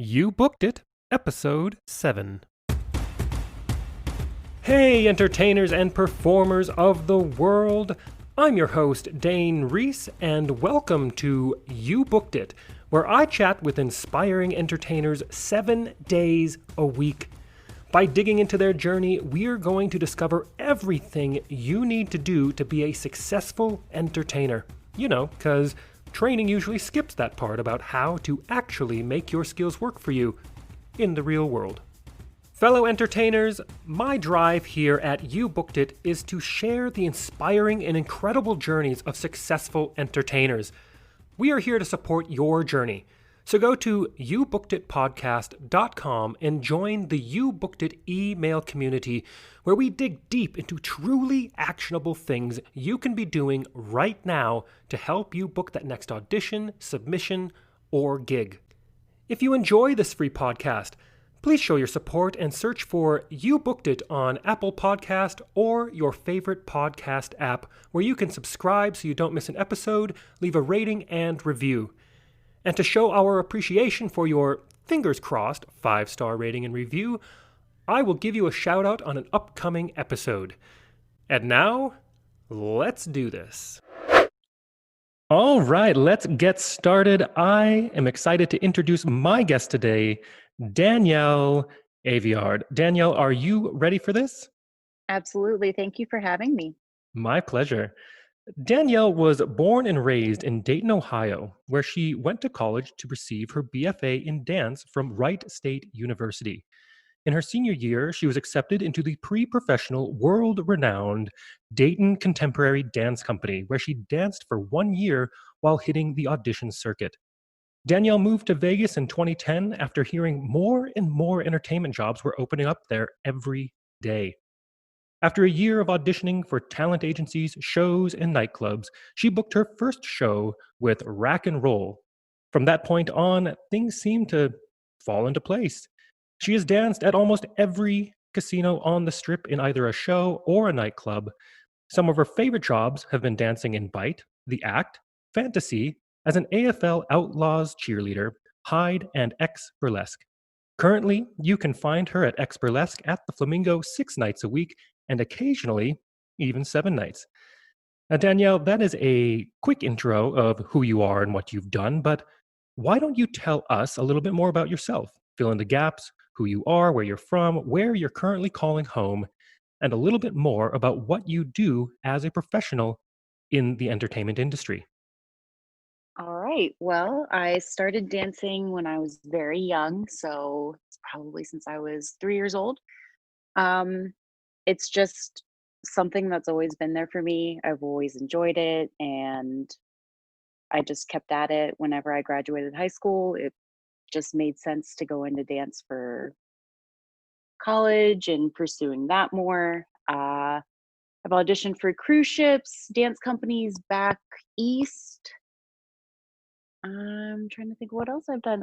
You Booked It, Episode 7. Hey, entertainers and performers of the world! I'm your host, Dane Reese, and welcome to You Booked It, where I chat with inspiring entertainers 7 days a week. By digging into their journey, we're going to discover everything you need to do to be a successful entertainer. You know, because training usually skips that part about how to actually make your skills work for you in the real world. Fellow entertainers, my drive here at You Booked It is to share the inspiring and incredible journeys of successful entertainers. We are here to support your journey. So go to youbookeditpodcast.com and join the You Booked It email community where we dig deep into truly actionable things you can be doing right now to help you book that next audition, submission, or gig. If you enjoy this free podcast, please show your support and search for You Booked It on Apple Podcast or your favorite podcast app where you can subscribe so you don't miss an episode, leave a rating and review. And to show our appreciation for your, fingers crossed, 5-star rating and review, I will give you a shout out on an upcoming episode. And now, let's do this. All right, let's get started. I am excited to introduce my guest today, Danielle Aveyard. Danielle, are you ready for this? Absolutely. Thank you for having me. My pleasure. Danielle was born and raised in Dayton, Ohio, where she went to college to receive her BFA in dance from Wright State University. In her senior year, she was accepted into the pre-professional, world-renowned Dayton Contemporary Dance Company, where she danced for 1 year while hitting the audition circuit. Danielle moved to Vegas in 2010 after hearing more and more entertainment jobs were opening up there every day. After a year of auditioning for talent agencies, shows, and nightclubs, she booked her first show with Rack and Roll. From that point on, things seemed to fall into place. She has danced at almost every casino on the strip in either a show or a nightclub. Some of her favorite jobs have been dancing in Bite, The Act, Fantasy, as an AFL Outlaws cheerleader, Hyde, and X Burlesque. Currently, you can find her at X Burlesque at the Flamingo 6 nights a week and occasionally even 7 nights. Now, Danielle, that is a quick intro of who you are and what you've done, but why don't you tell us a little bit more about yourself? Fill in the gaps, who you are, where you're from, where you're currently calling home, and a little bit more about what you do as a professional in the entertainment industry. All right. Well, I started dancing when I was very young, so it's probably since I was 3 years old. Um, it's just something that's always been there for me. I've always enjoyed it, and I just kept at it. Whenever I graduated high school, it just made sense to go into dance for college and pursuing that more. I've auditioned for cruise ships, dance companies back east. I'm trying to think what else I've done.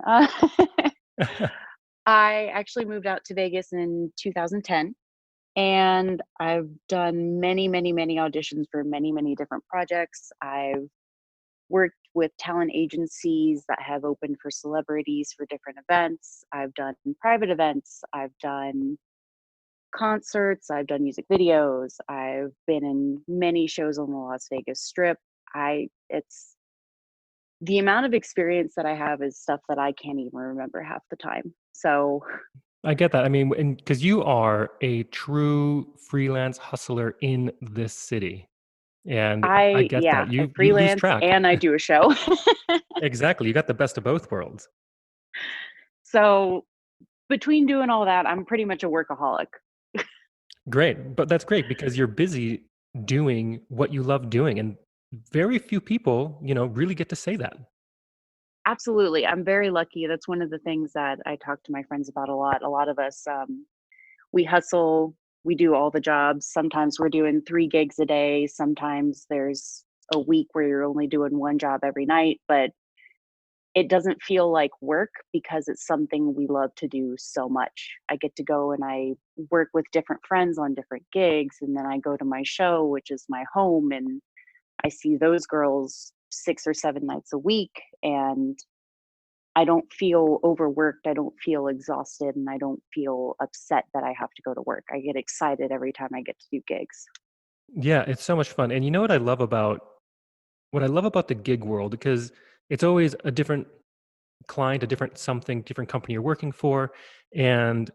I actually moved out to Vegas in 2010, and I've done many, many, many auditions for many, many different projects. I've worked with talent agencies that have opened for celebrities for different events. I've done private events. I've done concerts. I've done music videos. I've been in many shows on the Las Vegas Strip. It's the amount of experience that I have is stuff that I can't even remember half the time. So I get that. I mean, because you are a true freelance hustler in this city. And I get yeah, that. I You lose freelance track. and I do a show. Exactly. You got the best of both worlds. So between doing all that, I'm pretty much a workaholic. Great. But that's great because you're busy doing what you love doing. And very few people, really get to say that. Absolutely. I'm very lucky. That's one of the things that I talk to my friends about a lot. A lot of us, we hustle, we do all the jobs. Sometimes we're doing 3 gigs a day. Sometimes there's a week where you're only doing 1 job every night, but it doesn't feel like work because it's something we love to do so much. I get to go and I work with different friends on different gigs, and then I go to my show, which is my home, and I see those girls 6 or 7 nights a week, and I don't feel overworked, I don't feel exhausted, and I don't feel upset that I have to go to work. I get excited every time I get to do gigs. Yeah, it's so much fun. And you know what I love about the gig world, because it's always a different client, a different something, different company you're working for. And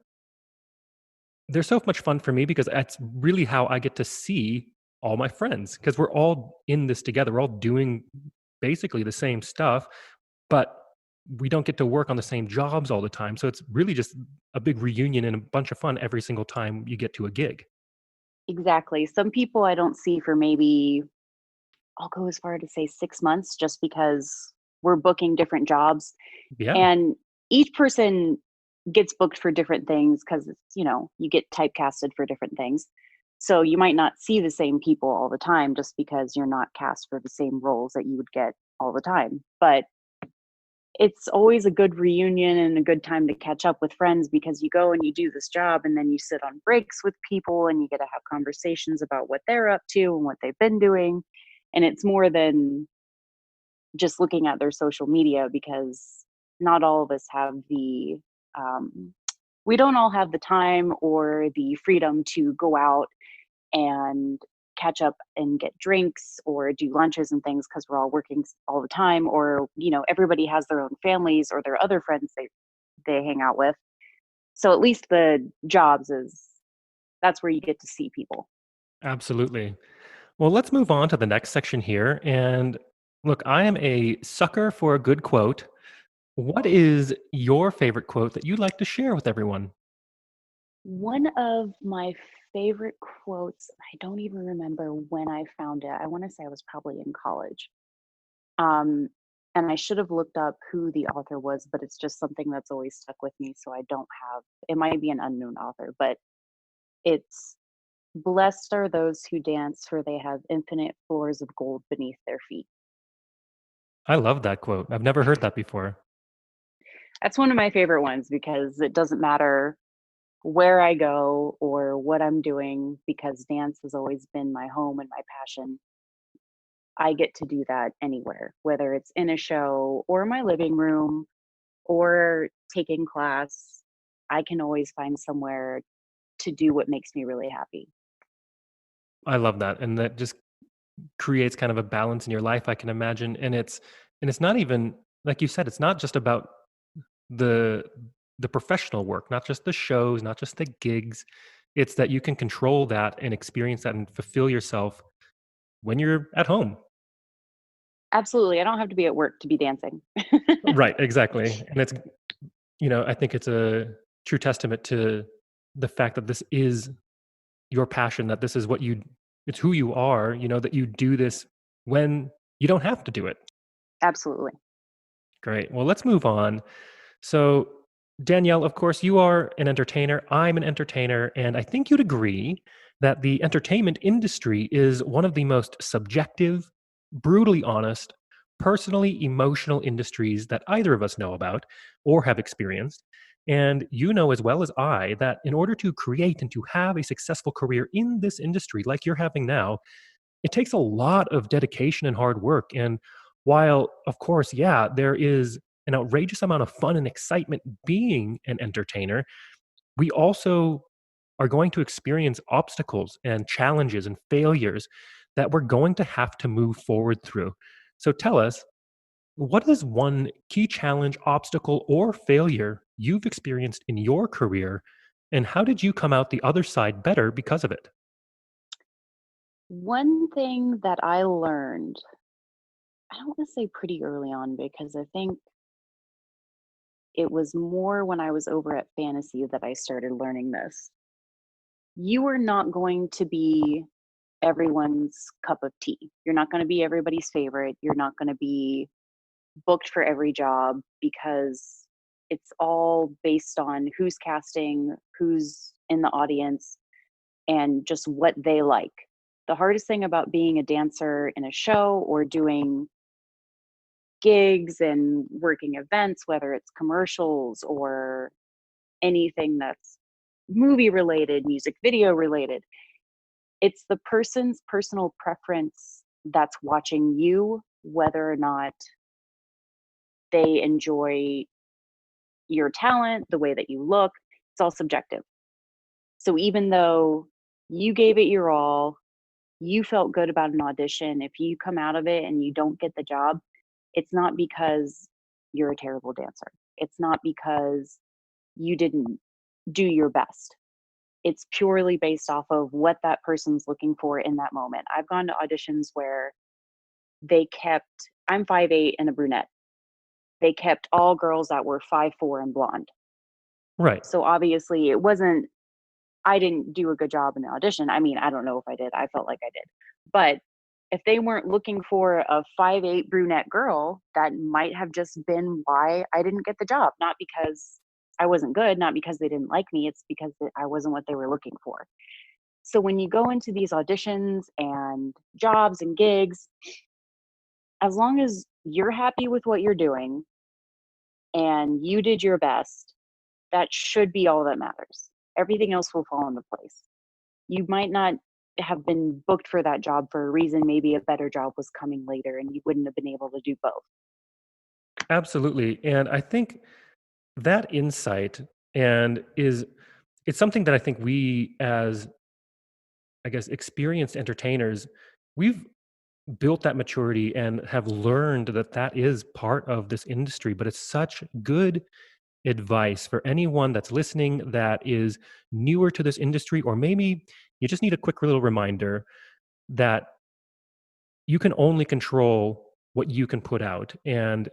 they're so much fun for me because that's really how I get to see all my friends, because we're all in this together. We're all doing basically the same stuff, but we don't get to work on the same jobs all the time. So it's really just a big reunion and a bunch of fun every single time you get to a gig. Exactly. Some people I don't see for maybe, I'll go as far to say 6 months just because we're booking different jobs, Yeah. and each person gets booked for different things because it's, you get typecasted for different things. So you might not see the same people all the time just because you're not cast for the same roles that you would get all the time. But it's always a good reunion and a good time to catch up with friends because you go and you do this job and then you sit on breaks with people and you get to have conversations about what they're up to and what they've been doing. And it's more than just looking at their social media because not all of us have um, we don't all have the time or the freedom to go out and catch up and get drinks or do lunches and things because we're all working all the time, or everybody has their own families or their other friends they hang out with. So at least the jobs is that's where you get to see people. Absolutely. Well, let's move on to the next section here. And look, I am a sucker for a good quote. What is your favorite quote that you'd like to share with everyone? One of my favorite quotes, I don't even remember when I found it. I want to say I was probably in college. Um, and I should have looked up who the author was, but it's just something that's always stuck with me. So I don't have, it might be an unknown author, but it's blessed are those who dance, for they have infinite floors of gold beneath their feet. I love that quote. I've never heard that before. That's one of my favorite ones because it doesn't matter where I go or what I'm doing, because dance has always been my home and my passion. I get to do that anywhere, whether it's in a show or my living room or taking class. I can always find somewhere to do what makes me really happy. I love that. And that just creates kind of a balance in your life, I can imagine. And it's not even, like you said, it's not just about the the professional work, not just the shows, not just the gigs. It's that you can control that and experience that and fulfill yourself when you're at home. Absolutely. I don't have to be at work to be dancing. Right, exactly. And it's, I think it's a true testament to the fact that this is your passion, that this is it's who you are, that you do this when you don't have to do it. Absolutely. Great. Well, let's move on. So, Danielle, of course, you are an entertainer. I'm an entertainer. And I think you'd agree that the entertainment industry is one of the most subjective, brutally honest, personally emotional industries that either of us know about or have experienced. And you know as well as I that in order to create and to have a successful career in this industry like you're having now, it takes a lot of dedication and hard work. And while, of course, yeah, there is an outrageous amount of fun and excitement being an entertainer, we also are going to experience obstacles and challenges and failures that we're going to have to move forward through. So tell us, what is one key challenge, obstacle, or failure you've experienced in your career? And how did you come out the other side better because of it? One thing that I learned, I don't want to say pretty early on because I think it was more when I was over at Fantasy that I started learning this. You are not going to be everyone's cup of tea. You're not going to be everybody's favorite. You're not going to be booked for every job because it's all based on who's casting, who's in the audience, and just what they like. The hardest thing about being a dancer in a show or doing gigs and working events, whether it's commercials or anything that's movie related, music video related, it's the person's personal preference that's watching you, whether or not they enjoy your talent, the way that you look, it's all subjective. So even though you gave it your all, you felt good about an audition, if you come out of it and you don't get the job, it's not because you're a terrible dancer. It's not because you didn't do your best. It's purely based off of what that person's looking for in that moment. I've gone to auditions where they kept I'm 5'8" and a brunette. They kept all girls that were 5'4" and blonde. Right. So obviously it wasn't I didn't do a good job in the audition. I mean, I don't know if I did. I felt like I did. But if they weren't looking for a 5'8" brunette girl, that might have just been why I didn't get the job. Not because I wasn't good, not because they didn't like me. It's because I wasn't what they were looking for. So when you go into these auditions and jobs and gigs, as long as you're happy with what you're doing and you did your best, that should be all that matters. Everything else will fall into place. You might not have been booked for that job for a reason. Maybe a better job was coming later and you wouldn't have been able to do both. Absolutely. And I think that insight and is it's something that I think we as, I guess, experienced entertainers, we've built that maturity and have learned that that is part of this industry, but it's such good advice for anyone that's listening that is newer to this industry, or maybe you just need a quick little reminder that you can only control what you can put out. And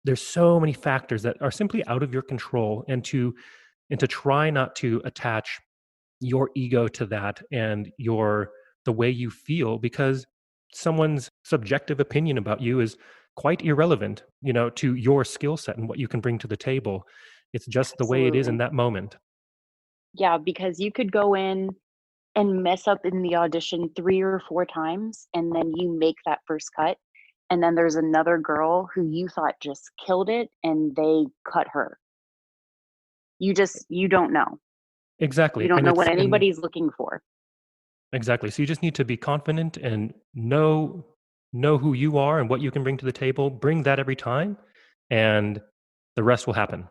there's so many factors that are simply out of your control. And to try not to attach your ego to that and the way you feel, because someone's subjective opinion about you is quite irrelevant, to your skill set and what you can bring to the table. It's just the way it is in Absolutely. that moment. Yeah, because you could go in and mess up in the audition 3 or 4 times, and then you make that first cut, and then there's another girl who you thought just killed it, and they cut her. You don't know. You Exactly. don't And know it's what and anybody's looking for. exactly. So you just need to be confident and know who you are and what you can bring to the table. Bring that every time, and the rest will happen.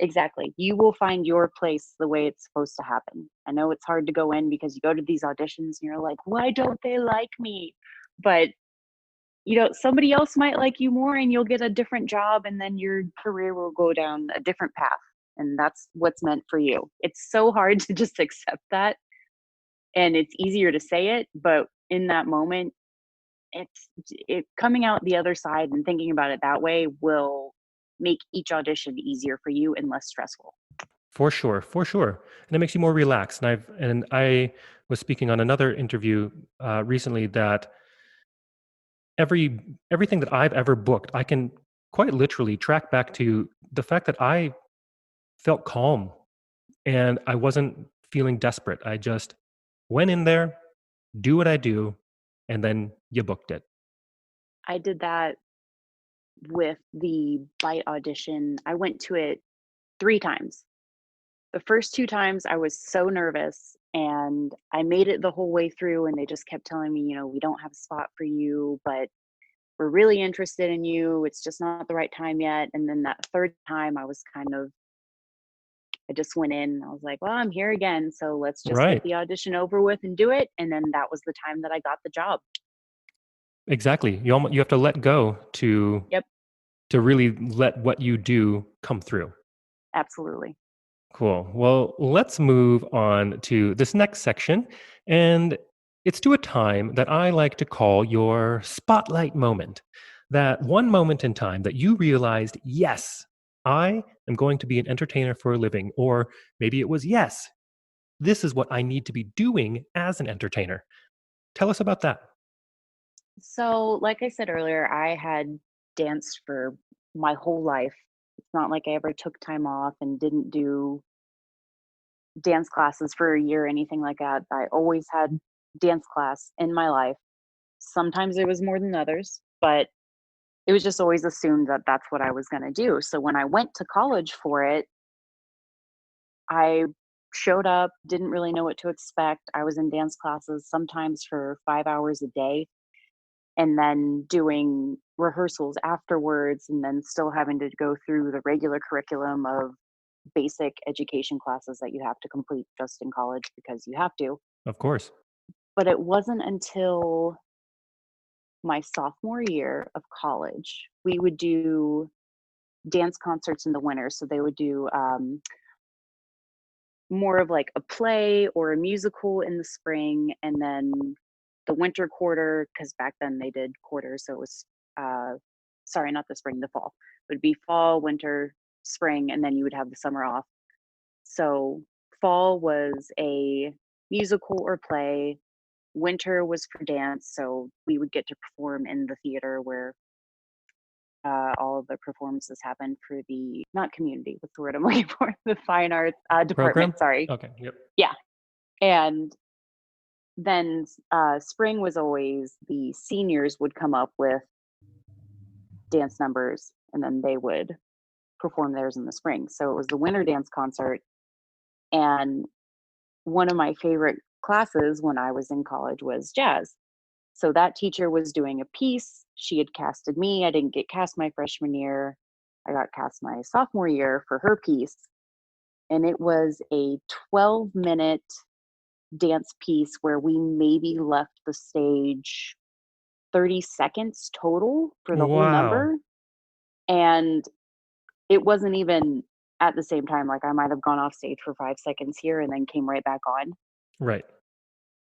Exactly. You will find your place the way it's supposed to happen. I know it's hard to go in because you go to these auditions and you're like, "Why don't they like me?" But, somebody else might like you more and you'll get a different job and then your career will go down a different path, and that's what's meant for you. It's so hard to just accept that, and it's easier to say it, but in that moment, it coming out the other side and thinking about it that way will make each audition easier for you and less stressful. For sure, for sure. And it makes you more relaxed. And I was speaking on another interview recently that everything that I've ever booked, I can quite literally track back to the fact that I felt calm and I wasn't feeling desperate. I just went in there, do what I do, and then you booked it. I did that with the Bite audition. I went to it 3 times. The first 2 times, I was so nervous, and I made it the whole way through, and they just kept telling me, "We don't have a spot for you, but we're really interested in you. It's just not the right time yet." And then that 3rd time, I just went in, I was like, "Well, I'm here again, so let's just get Right. the audition over with and do it." And then that was the time that I got the job. Exactly. You have to let go Yep, to really let what you do come through. absolutely. Cool. Well, let's move on to this next section. And it's to a time that I like to call your spotlight moment. That one moment in time that you realized, yes, I am going to be an entertainer for a living. Or maybe it was, yes, this is what I need to be doing as an entertainer. Tell us about that. So, like I said earlier, I had danced for my whole life. It's not like I ever took time off and didn't do dance classes for a year or anything like that. I always had dance class in my life. Sometimes it was more than others, but it was just always assumed that that's what I was going to do. So when I went to college for it, I showed up, didn't really know what to expect. I was in dance classes sometimes for 5 hours a day and then doing rehearsals afterwards, and then still having to go through the regular curriculum of basic education classes that you have to complete just in college because you have to. Of course. But it wasn't until my sophomore year of college we would do dance concerts in the winter. So they would do more of like a play or a musical in the spring, and then the winter quarter, because back then they did quarters, so it was uh sorry, not the spring, the fall. It would be fall, winter, spring, and then you would have the summer off. So fall was a musical or play, winter was for dance, so we would get to perform in the theater where all of the performances happened for the, not community, what's the word I'm looking for, the fine arts Program? department, sorry. Okay. Yep. Yeah. And then spring was always the seniors would come up with dance numbers, and then they would perform theirs in the spring. So it was the winter dance concert. And one of my favorite classes when I was in college was jazz. So that teacher was doing a piece. She had casted me. I didn't get cast my freshman year. I got cast my sophomore year for her piece. And it was a 12-minute dance piece where we maybe left the stage 30 seconds total for the whole Wow. number. And it wasn't even at the same time. Like I might have gone off stage for 5 seconds here and then came right back on. Right.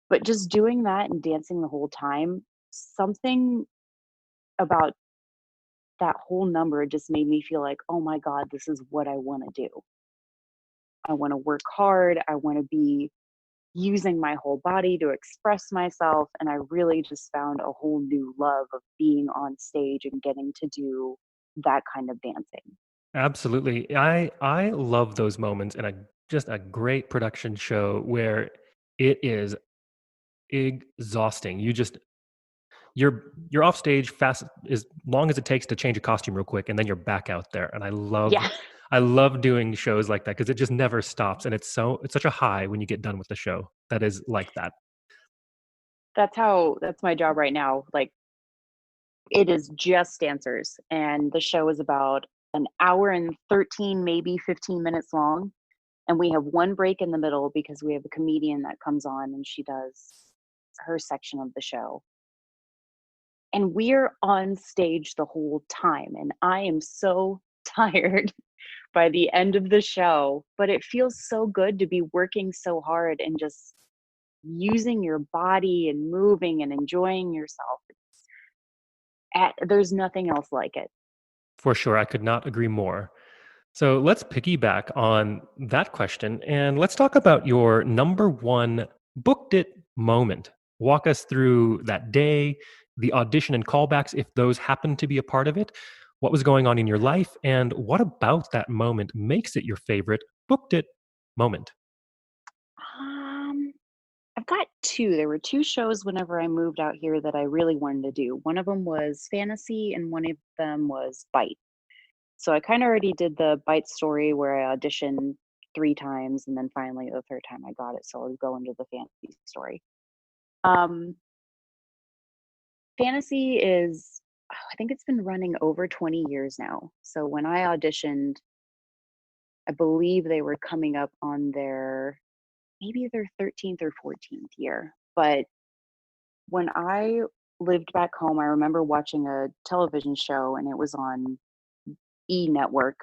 But just doing that and dancing the whole time, something about that whole number just made me feel like, oh my God, this is what I want to do. I want to work hard. I want to be using my whole body to express myself. And I really just found a whole new love of being on stage and getting to do that kind of dancing. Absolutely. I love those moments in a just a great production show where it is exhausting. You're off stage fast as long as it takes to change a costume real quick, and then you're back out there. And Yeah, I love doing shows like that because it just never stops, and it's such a high when you get done with the show that is like that. that's my job right now. Like it is just dancers, and the show is about an hour and 13, maybe 15 minutes long. And we have one break in the middle because we have a comedian that comes on and she does her section of the show. And we're on stage the whole time. And I am so tired by the end of the show, but it feels so good to be working so hard and just using your body and moving and enjoying yourself. There's nothing else like it. For sure, I could not agree more. So let's piggyback on that question and let's talk about your number one booked it moment. Walk us through that day, the audition and callbacks, if those happen to be a part of it. What was going on in your life, and what about that moment makes it your favorite booked it moment? Um, I've got two. There were two shows whenever I moved out here that I really wanted to do. One of them was Fantasy, and one of them was Bite. So I kind of already did the Bite story where I auditioned 3 times, and then finally the third time I got it. So I'll go into the Fantasy story. Um, Fantasy is, I think it's been running over 20 years now. So when I auditioned, I believe they were coming up on their maybe their 13th or 14th year. But when I lived back home, I remember watching a television show and it was on E Network,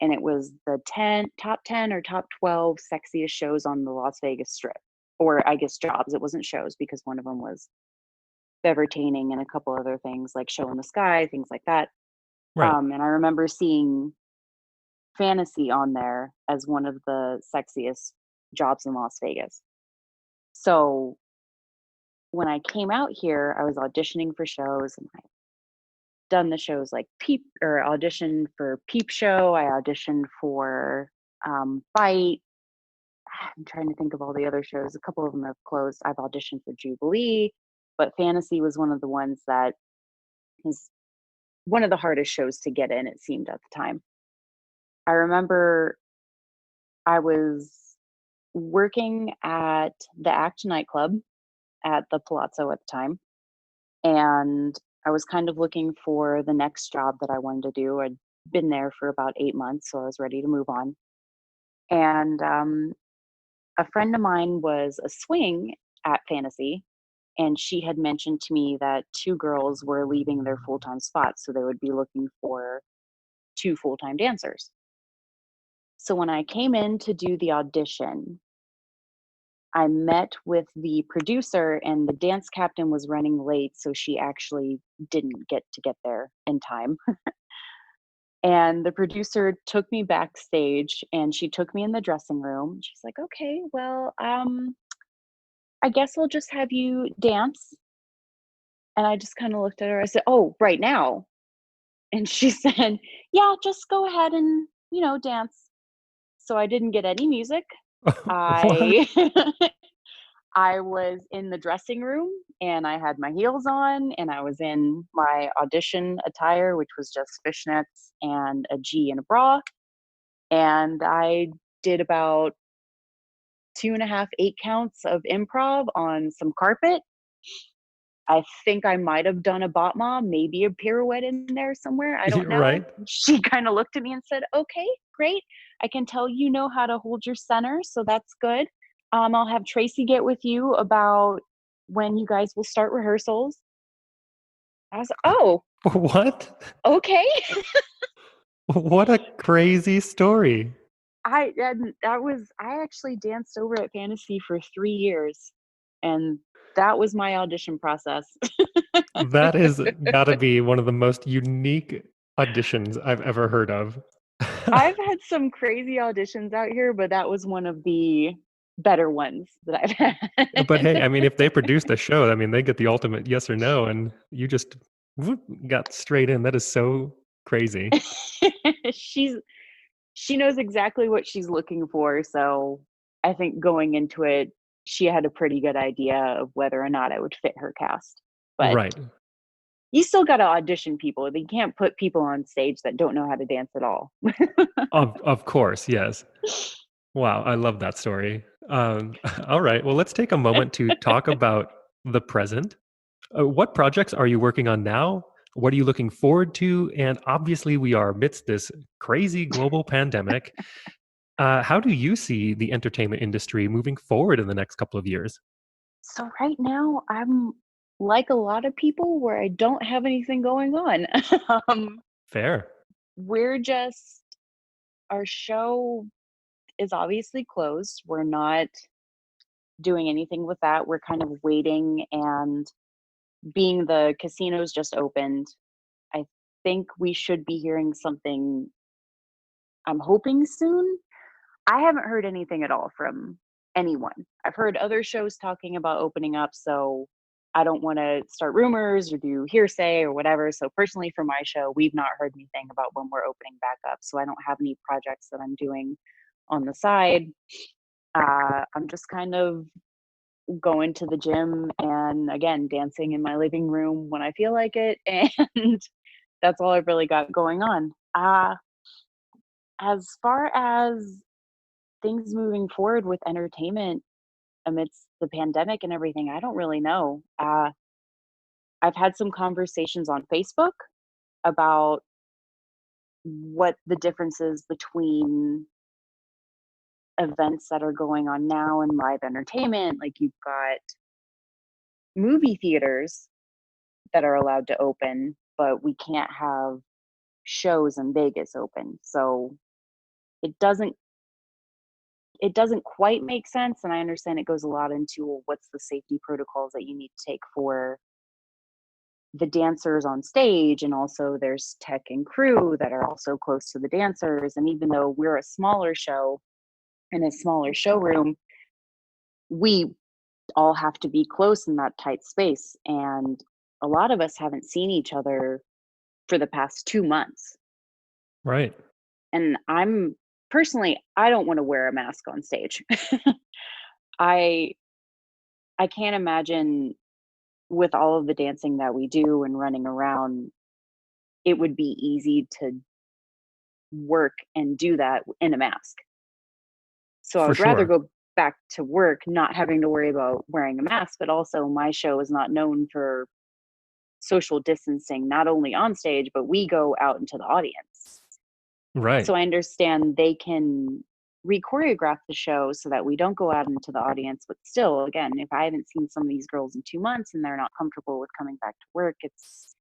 and it was the top 10 or top 12 sexiest shows on the Las Vegas Strip. Or I guess jobs. It wasn't shows because one of them was Bevertaining and a couple other things like Show in the Sky, things like that. Right. And I remember seeing Fantasy on there as one of the sexiest jobs in Las Vegas. So when I came out here, I was auditioning for shows, and I done the shows like Peep, or auditioned for Peep Show. I auditioned for Bite. I'm trying to think of all the other shows. A couple of them have closed. I've auditioned for Jubilee, but Fantasy was one of the ones that was one of the hardest shows to get in, it seemed at the time. I remember I was working at the Act nightclub at the Palazzo at the time, and I was kind of looking for the next job that I wanted to do. I'd been there for about 8 months, so I was ready to move on. And a friend of mine was a swing at Fantasy, and she had mentioned to me that two girls were leaving their full time spots, so they would be looking for two full time dancers. So when I came in to do the audition, I met with the producer, and the dance captain was running late, so she actually didn't get there in time. And the producer took me backstage and she took me in the dressing room. She's like, "Okay, well, I guess we'll just have you dance." And I just kind of looked at her. I said, "Oh, right now?" And she said, "Yeah, just go ahead and, dance." So I didn't get any music. What? I I was in the dressing room and I had my heels on and I was in my audition attire, which was just fishnets and a G and a bra. And I did about 2.5 8 counts of improv on some carpet. I think I might have done a bot mom, maybe a pirouette in there somewhere. I don't know. Right? She kind of looked at me and said, "Okay, great. I can tell you know how to hold your center, so that's good. I'll have Tracy get with you about when you guys will start rehearsals." I was, "Oh, What? okay." What a crazy story. I actually danced over at Fantasy for 3 years, and that was my audition process. That is gotta be one of the most unique auditions I've ever heard of. I've had some crazy auditions out here, but that was one of the better ones that I've But hey, had. I mean, if they produced a show, I mean, they get the ultimate yes or no, and you just whoop, got straight in. That is so crazy. She's she knows exactly what she's looking for, so I think going into it, she had a pretty good idea of whether or not I would fit her cast. But Right. you still gotta audition people. You can't put people on stage that don't know how to dance at all. Of course, yes. Wow, I love that story. All right, well, let's take a moment to talk about the present. What projects are you working on now? What are you looking forward to? And obviously, we are amidst this crazy global pandemic. How do you see the entertainment industry moving forward in the next couple of years? So right now, I'm like a lot of people where I don't have anything going on. um, Fair. we're just our show is obviously closed. We're not doing anything with that. We're kind of waiting, and being the casinos just opened, I think we should be hearing something. I'm hoping soon. I haven't heard anything at all from anyone. I've heard other shows talking about opening up, so I don't want to start rumors or do hearsay or whatever. So personally for my show, we've not heard anything about when we're opening back up. So I don't have any projects that I'm doing on the side. I'm just kind of going to the gym and again dancing in my living room when I feel like it, and that's all I've really got going on. As far as things moving forward with entertainment amidst the pandemic and everything, I don't really know. I've had some conversations on Facebook about what the difference is between events that are going on now and live entertainment. Like you've got movie theaters that are allowed to open, but we can't have shows in Vegas open. So it doesn't it doesn't quite make sense. And I understand it goes a lot into, well, what's the safety protocols that you need to take for the dancers on stage, and also there's tech and crew that are also close to the dancers. And even though we're a smaller show in a smaller showroom, we all have to be close in that tight space, and a lot of us haven't seen each other for the past 2 months. Right. And I'm personally, I don't want to wear a mask on stage. i I can't imagine, with all of the dancing that we do and running around, it would be easy to work and do that in a mask. So I For would rather sure. go back to work not having to worry about wearing a mask, but also my show is not known for social distancing, not only on stage, but we go out into the audience. Right. So I understand they can re-choreograph the show so that we don't go out into the audience, but still, again, if I haven't seen some of these girls in 2 months and they're not comfortable with coming back to work, it's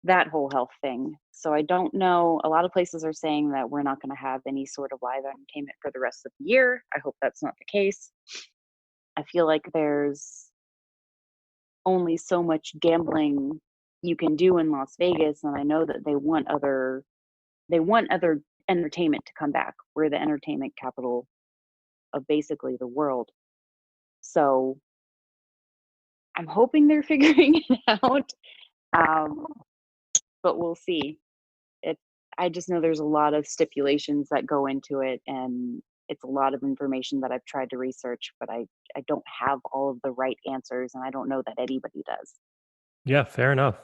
that whole health thing. So I don't know. A lot of places are saying that we're not going to have any sort of live entertainment for the rest of the year. I hope that's not the case. I feel like there's only so much gambling you can do in Las Vegas, and I know that they want other entertainment to come back. We're the entertainment capital of basically the world. So I'm hoping they're figuring it out. Um, but we'll see. It I just know there's a lot of stipulations that go into it, and it's a lot of information that I've tried to research, but I don't have all of the right answers, and I don't know that anybody does. Yeah, fair enough.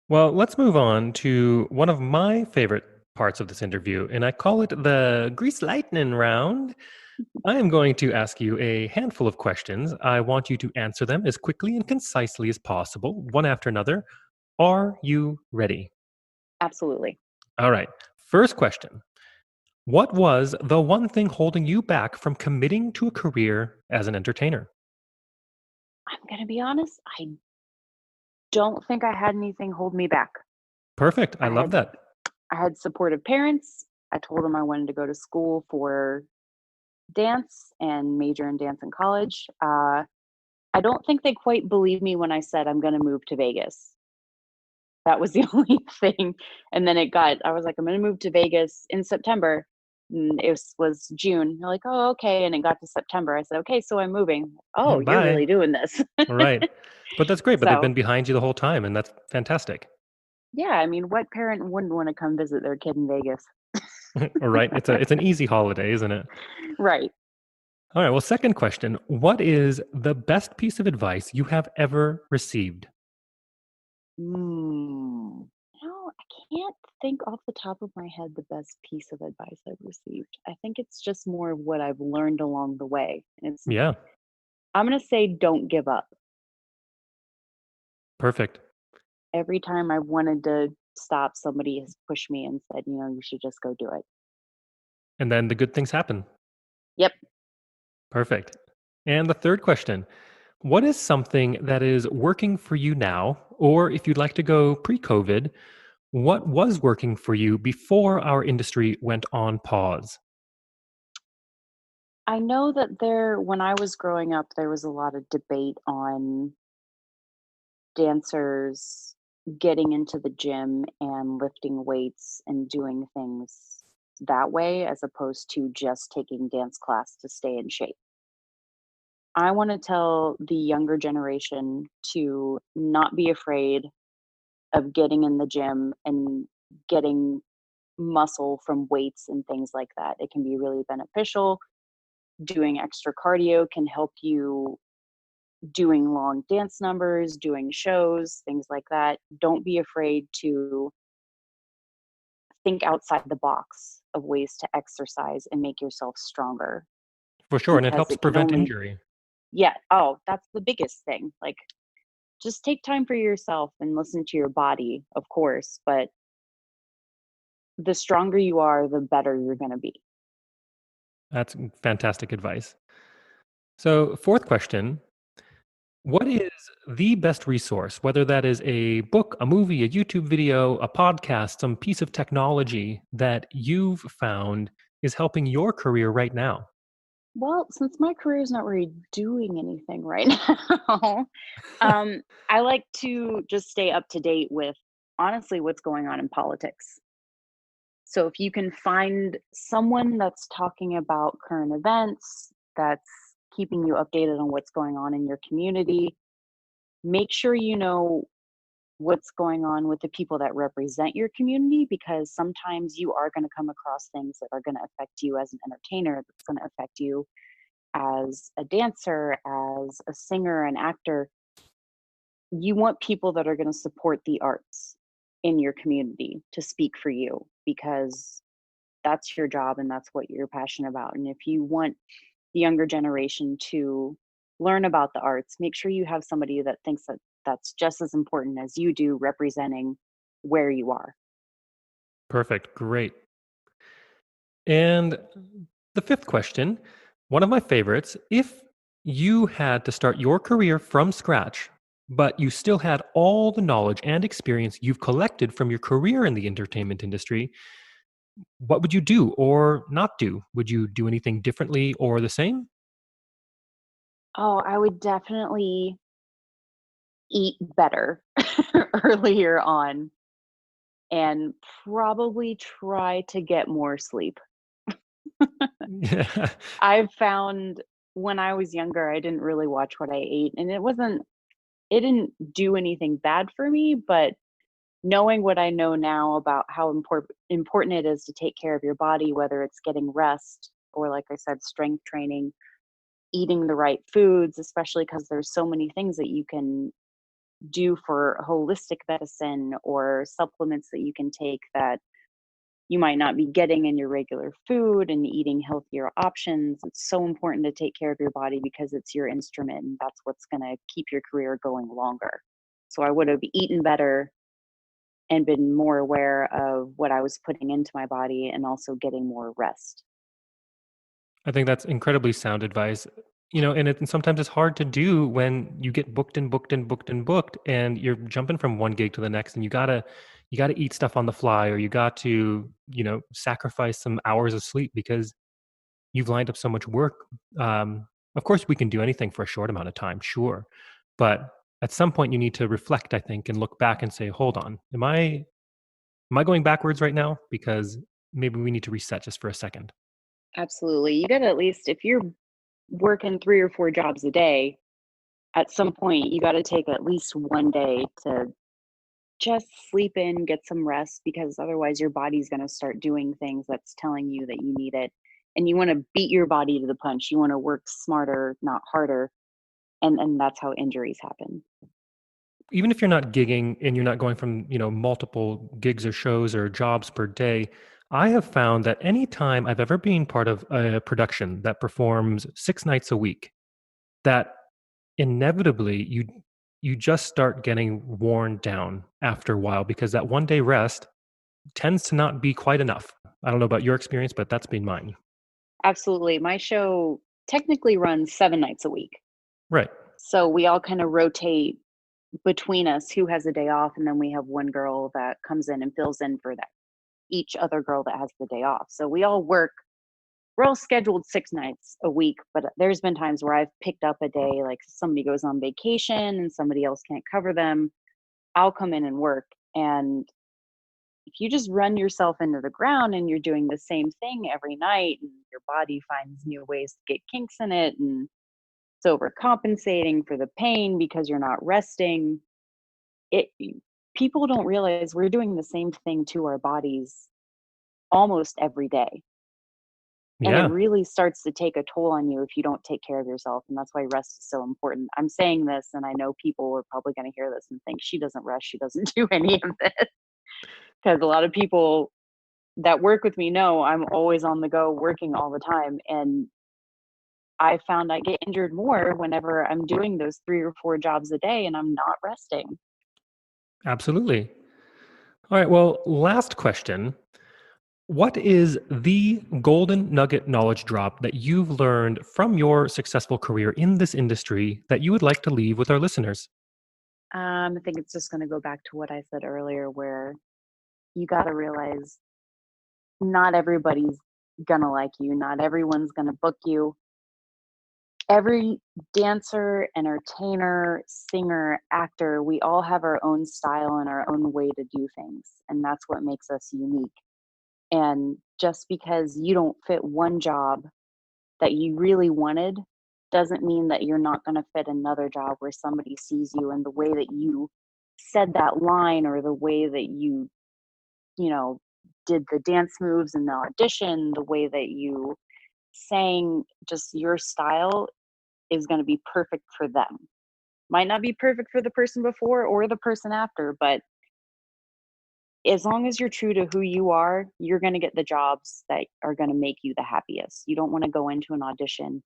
Well, let's move on to one of my favorite parts of this interview, and I call it the Grease Lightning round. I am going to ask you a handful of questions. I want you to answer them as quickly and concisely as possible, one after another. Are you ready? Absolutely. All right. First question. What was the one thing holding you back from committing to a career as an entertainer? I'm gonna be honest, I don't think I had anything hold me back. Perfect. I I love had that. I had supportive parents. I told them I wanted to go to school for dance and major in dance in college. I don't think they quite believed me when I said I'm gonna move to Vegas. That was the only thing, and then I was like, "I'm gonna move to Vegas in September." And it was June. They're like, "Oh, okay," and it got to September. I said, "Okay, so I'm moving." "Oh, you're Bye. really doing this." Right. But that's great. But they've So, been behind you the whole time, and that's fantastic. yeah, I mean, what parent wouldn't wanna come visit their kid in Vegas? All right. It's an easy holiday, isn't it? Right. All right. Well, second question. What is the best piece of advice you have ever received? I can't think off the top of my head the best piece of advice I've received. I think it's just more of what I've learned along the way. Yeah. I'm gonna say don't give up. Perfect. Every time I've wanted to stop, somebody has pushed me and said, you should just go do it. And then the good things happen. Yep. Perfect. And the third question. What is something that is working for you now? Or if you'd like to go pre COVID, what was working for you before our industry went on pause? I know that when I was growing up, there was a lot of debate on dancers getting into the gym and lifting weights and doing things that way as opposed to just taking dance class to stay in shape. I want to tell the younger generation to not be afraid of getting in the gym and getting muscle from weights and things like that. It can be really beneficial. Doing extra cardio can help you doing long dance numbers, doing shows, things like that. Don't be afraid to think outside the box of ways to exercise and make yourself stronger For sure. And it because helps it can prevent only, injury. yeah, oh, that's the biggest thing. Like, just take time for yourself and listen to your body, of course, but the stronger you are, the better you're going to be. That's fantastic advice. So, fourth question. What is the best resource, whether that is a book, a movie, a YouTube video, a podcast, some piece of technology that you've found is helping your career right now? Well, since my career is not really doing anything right now, I like to just stay up to date with honestly what's going on in politics. So if you can find someone that's talking about current events, that's keeping you updated on what's going on in your community, make sure you know what's going on with the people that represent your community because sometimes you are going to come across things that are going to affect you as an entertainer, that's going to affect you as a dancer, as a singer, an actor. You want people that are going to support the arts in your community to speak for you because that's your job and that's what you're passionate about. And if you want the younger generation to learn about the arts, make sure you have somebody that thinks that that's just as important as you do representing where you are. Perfect. Great. And the fifth question, one of my favorites. If you had to start your career from scratch, but you still had all the knowledge and experience you've collected from your career in the entertainment industry, what would you do or not do? Would you do anything differently or the same? Oh, I would definitely eat better earlier on and probably try to get more sleep. Yeah. I've found when I was younger, I didn't really watch what I ate, and it didn't do anything bad for me, but knowing what I know now about how important it is to take care of your body, whether it's getting rest or, like I said, strength training, eating the right foods, especially because there's so many things that you can do for holistic medicine or supplements that you can take that you might not be getting in your regular food, and eating healthier options. It's so important to take care of your body because it's your instrument and that's what's going to keep your career going longer. So I would have eaten better and been more aware of what I was putting into my body and also getting more rest. I think that's incredibly sound advice. And sometimes it's hard to do when you get booked and booked and booked and booked, and you're jumping from one gig to the next, and you gotta eat stuff on the fly, or you got to sacrifice some hours of sleep because you've lined up so much work. Of course, we can do anything for a short amount of time, sure, but at some point you need to reflect, I think, and look back and say, "Hold on, am I going backwards right now? Because maybe we need to reset just for a second." Absolutely. You got to, at least if you're working 3 or 4 jobs a day, at some point you got to take at least one day to just sleep in, get some rest, because otherwise your body's going to start doing things that's telling you that you need it. And you want to beat your body to the punch. You want to work smarter, not harder. And that's how injuries happen. Even if you're not gigging and you're not going from multiple gigs or shows or jobs per day, I have found that anytime I've ever been part of a production that performs 6 nights a week, that inevitably you just start getting worn down after a while, because that one day rest tends to not be quite enough. I don't know about your experience, but that's been mine. Absolutely. My show technically runs 7 nights a week. Right. So we all kind of rotate between us who has a day off, and then we have one girl that comes in and fills in for that each other girl that has the day off. So we're all scheduled 6 nights a week, but there's been times where I've picked up a day, like somebody goes on vacation and somebody else can't cover them. I'll come in and work. And if you just run yourself into the ground and you're doing the same thing every night, and your body finds new ways to get kinks in it, and it's overcompensating for the pain because you're not resting, it people don't realize we're doing the same thing to our bodies almost every day. And it Yeah, really starts to take a toll on you if you don't take care of yourself. And that's why rest is so important. I'm saying this, and I know people are probably going to hear this and think she doesn't rest, she doesn't do any of this. Because a lot of people that work with me know I'm always on the go working all the time. And I found I get injured more whenever I'm doing those 3 or 4 jobs a day and I'm not resting. absolutely. All right, well, last question. What is the golden nugget knowledge drop that you've learned from your successful career in this industry that you would like to leave with our listeners? I think it's just going to go back to what I said earlier, where you got to realize not everybody's going to like you, not everyone's going to book you. Every dancer, entertainer, singer, actor, we all have our own style and our own way to do things. And that's what makes us unique. And just because you don't fit one job that you really wanted doesn't mean that you're not going to fit another job where somebody sees you, and the way that you said that line, or the way that you know, did the dance moves in the audition, the way that you sang, just your style is going to be perfect for them. Might not be perfect for the person before or the person after, but as long as you're true to who you are, you're going to get the jobs that are going to make you the happiest. You don't want to go into an audition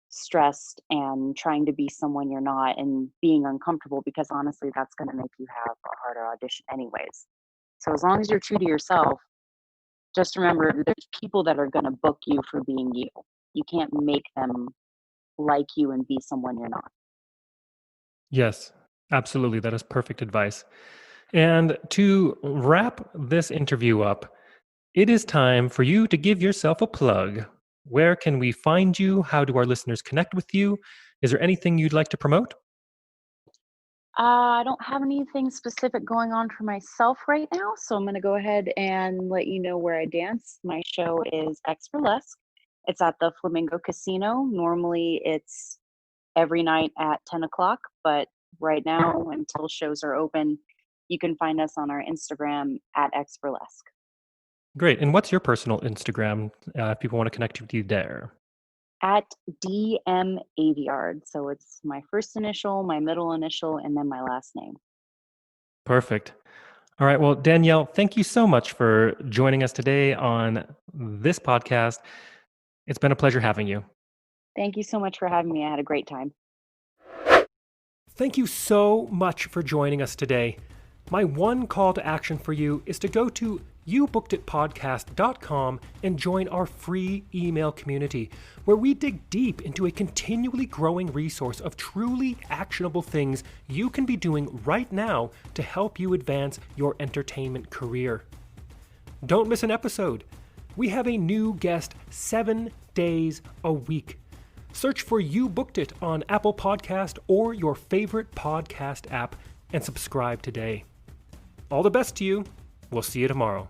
stressed and trying to be someone you're not and being uncomfortable, because honestly, that's going to make you have a harder audition anyways. So as long as you're true to yourself, just remember there's people that are going to book you for being you. You can't make them like you and be someone you're not. Yes, absolutely. That is perfect advice. And to wrap this interview up, it is time for you to give yourself a plug. Where can we find you? How do our listeners connect with you? Is there anything you'd like to promote? I don't have anything specific going on for myself right now, so I'm going to go ahead and let you know where I dance. My show is X Burlesque. It's at the Flamingo Casino. Normally, it's every night at 10 o'clock, but right now, until shows are open, you can find us on our Instagram at X Burlesque. Great. And what's your personal Instagram if people want to connect with you there? At DM Aveyard. So it's my first initial, my middle initial, and then my last name. Perfect. All right. Well, Danielle, thank you so much for joining us today on this podcast. It's been a pleasure having you. Thank you so much for having me. I had a great time. Thank you so much for joining us today. My one call to action for you is to go to youbookeditpodcast.com and join our free email community, where we dig deep into a continually growing resource of truly actionable things you can be doing right now to help you advance your entertainment career. Don't miss an episode. We have a new guest 7 days a week. Search for You Booked It on Apple Podcast or your favorite podcast app and subscribe today. All the best to you. We'll see you tomorrow.